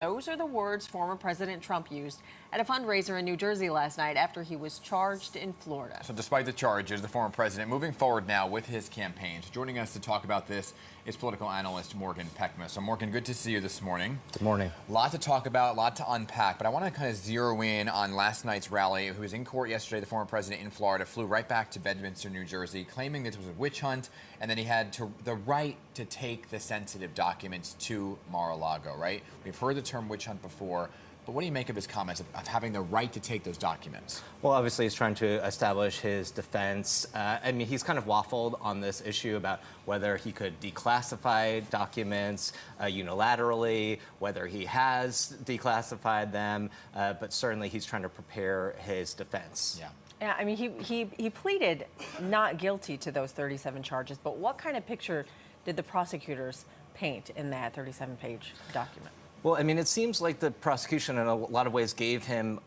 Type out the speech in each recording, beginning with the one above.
Those are the words former President Trump used at a fundraiser in New Jersey last night after he was charged in Florida. So despite the charges, the former president moving forward now with his campaign. So joining us to talk about this is political analyst Morgan Peckma. So Morgan, good to see you this morning. Good morning. A lot to talk about, a lot to unpack, but I want to kind of zero in on last night's rally. Who was in court yesterday, the former president in Florida, flew right back to Bedminster, New Jersey, claiming this was a witch hunt, and then he had the right to take the sensitive documents to Mar-a-Lago, right? We've heard the term witch hunt before, but what do you make of his comments of having the right to take those documents? Well, obviously, he's trying to establish his defense. I mean, he's kind of waffled on this issue about whether he could declassify documents unilaterally, whether he has declassified them, but certainly he's trying to prepare his defense. Yeah. Yeah, I mean, he pleaded not guilty to those 37 charges, but what kind of picture did the prosecutors paint in that 37-page document? Well, I mean, it seems like the prosecution in a lot of ways gave him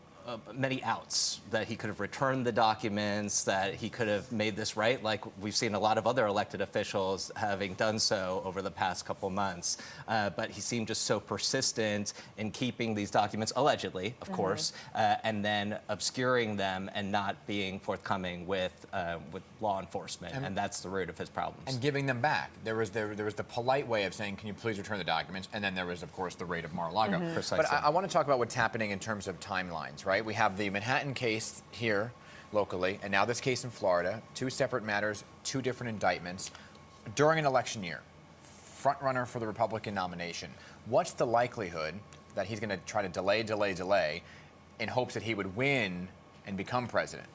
many outs, that he could have returned the documents, that he could have made this right, like we've seen a lot of other elected officials having done so over the past couple months. But he seemed just so persistent in keeping these documents, allegedly, of course, and then obscuring them and not being forthcoming with law enforcement. And that's the root of his problems. And giving them back. There was the polite way of saying, can you please return the documents? And then there was, of course, the raid of Mar-a-Lago. Precisely. But I want to talk about what's happening in terms of timelines, right? We have the Manhattan case here locally, and now this case in Florida, two separate matters, two different indictments during an election year. Front runner for the Republican nomination. What's the likelihood that he's going to try to delay in hopes that he would win and become president?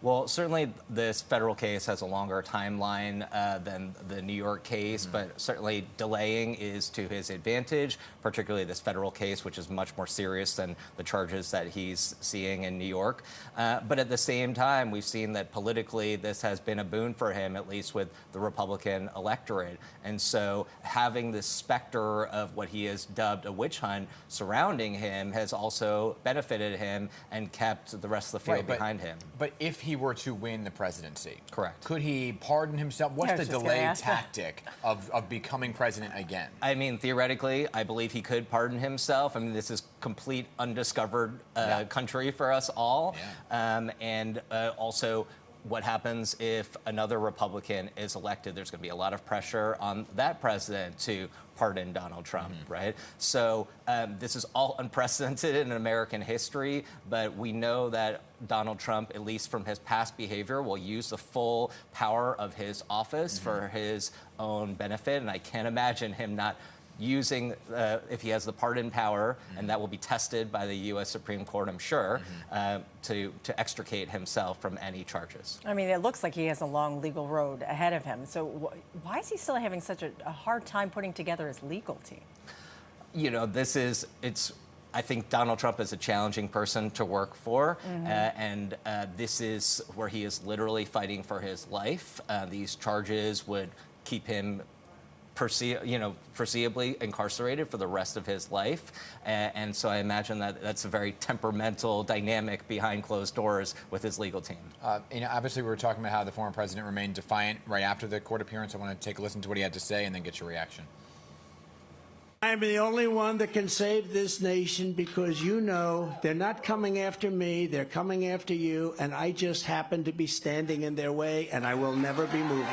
Well, certainly this federal case has a longer timeline than the New York case, but certainly delaying is to his advantage, particularly this federal case, which is much more serious than the charges that he's seeing in New York. But at the same time, we've seen that politically this has been a boon for him, at least with the Republican electorate. And so having this specter of what he has dubbed a witch hunt surrounding him has also benefited him and kept the rest of the field behind him. But if he were to win the presidency, correct, could he pardon himself? What's the delay tactic of becoming president again? I mean, theoretically, I believe he could pardon himself. I mean, this is complete undiscovered country for us all. And also, what happens if another Republican is elected? There's going to be a lot of pressure on that president to pardon Donald Trump, right? So this is all unprecedented in American history, but we know that Donald Trump, at least from his past behavior, will use the full power of his office for his own benefit, and I can't imagine him not using, if he has the pardon power, and that will be tested by the U.S. Supreme Court, I'm sure, to extricate himself from any charges. I mean, it looks like he has a long legal road ahead of him. So why is he still having such a hard time putting together his legal team? You know, I think Donald Trump is a challenging person to work for, and this is where he is literally fighting for his life. These charges would keep him foreseeably incarcerated for the rest of his life. And so I imagine that that's a very temperamental dynamic behind closed doors with his legal team. Obviously, we were talking about how the former president remained defiant right after the court appearance. I want to take a listen to what he had to say and then get your reaction. I am the only one that can save this nation because you know they're not coming after me, they're coming after you, and I just happen to be standing in their way, and I will never be moving.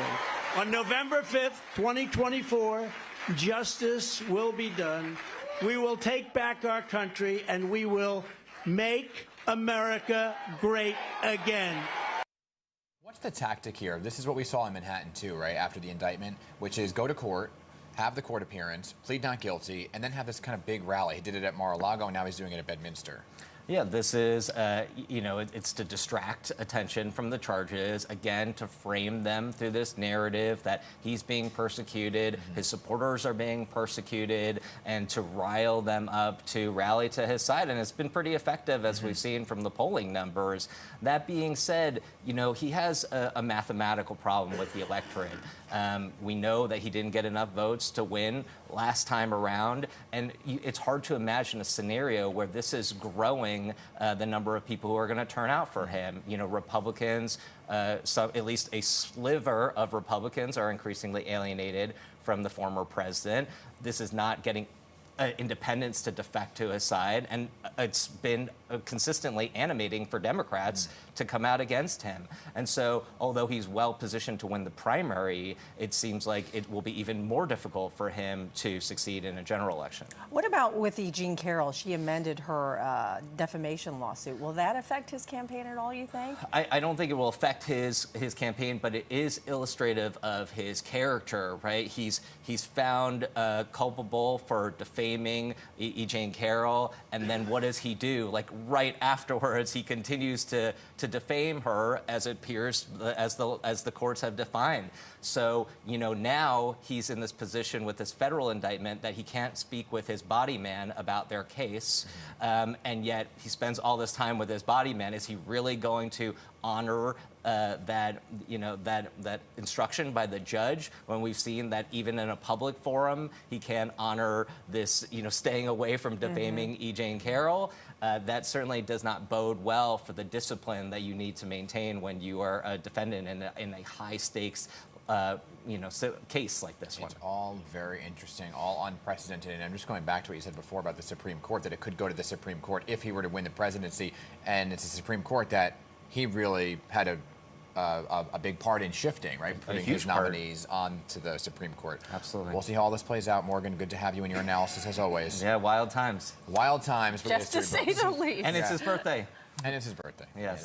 On November 5th, 2024, justice will be done. We will take back our country, and we will make America great again. What's the tactic here? This is what we saw in Manhattan, too, right, after the indictment, which is go to court, have the court appearance, plead not guilty, and then have this kind of big rally. He did it at Mar-a-Lago, and now he's doing it at Bedminster. Yeah, this is, it's to distract attention from the charges, again, to frame them through this narrative that he's being persecuted, his supporters are being persecuted, and to rile them up to rally to his side. And it's been pretty effective, as we've seen from the polling numbers. That being said, you know, he has a mathematical problem with the electorate. We know that he didn't get enough votes to win last time around, and it's hard to imagine a scenario where this is growing the number of people who are going to turn out for him. You know, Republicans, at least a sliver of Republicans are increasingly alienated from the former president. This is not getting independents to defect to his side, and it's been consistently animating for Democrats to come out against him. And so, although he's well positioned to win the primary, it seems like it will be even more difficult for him to succeed in a general election. What about with E. Jean Carroll? She amended her defamation lawsuit. Will that affect his campaign at all, you think? I don't think it will affect his campaign, but it is illustrative of his character, right? He's found culpable for defaming E. Jean Carroll, and then what does he do? Like right afterwards, he continues to defame her, as it appears, as the courts have defined. So, you know, now he's in this position with this federal indictment that he can't speak with his body man about their case, and yet he spends all this time with his body man. Is he really going to honor that instruction by the judge, when we've seen that even in a public forum he can't honor this, staying away from defaming E. Jean Carroll? That certainly does not bode well for the discipline that you need to maintain when you are a defendant in a high stakes case like this one. It's all very interesting, all unprecedented. And I'm just going back to what you said before about the Supreme Court, that it could go to the Supreme Court if he were to win the presidency. And it's the Supreme Court that he really had a big part in shifting, right? Putting his nominees onto the Supreme Court. Absolutely. We'll see how all this plays out. Morgan, good to have you in your analysis as always. Yeah, wild times. Wild times for Just to history say books. the least. And it's his birthday. And it's his birthday. Yes.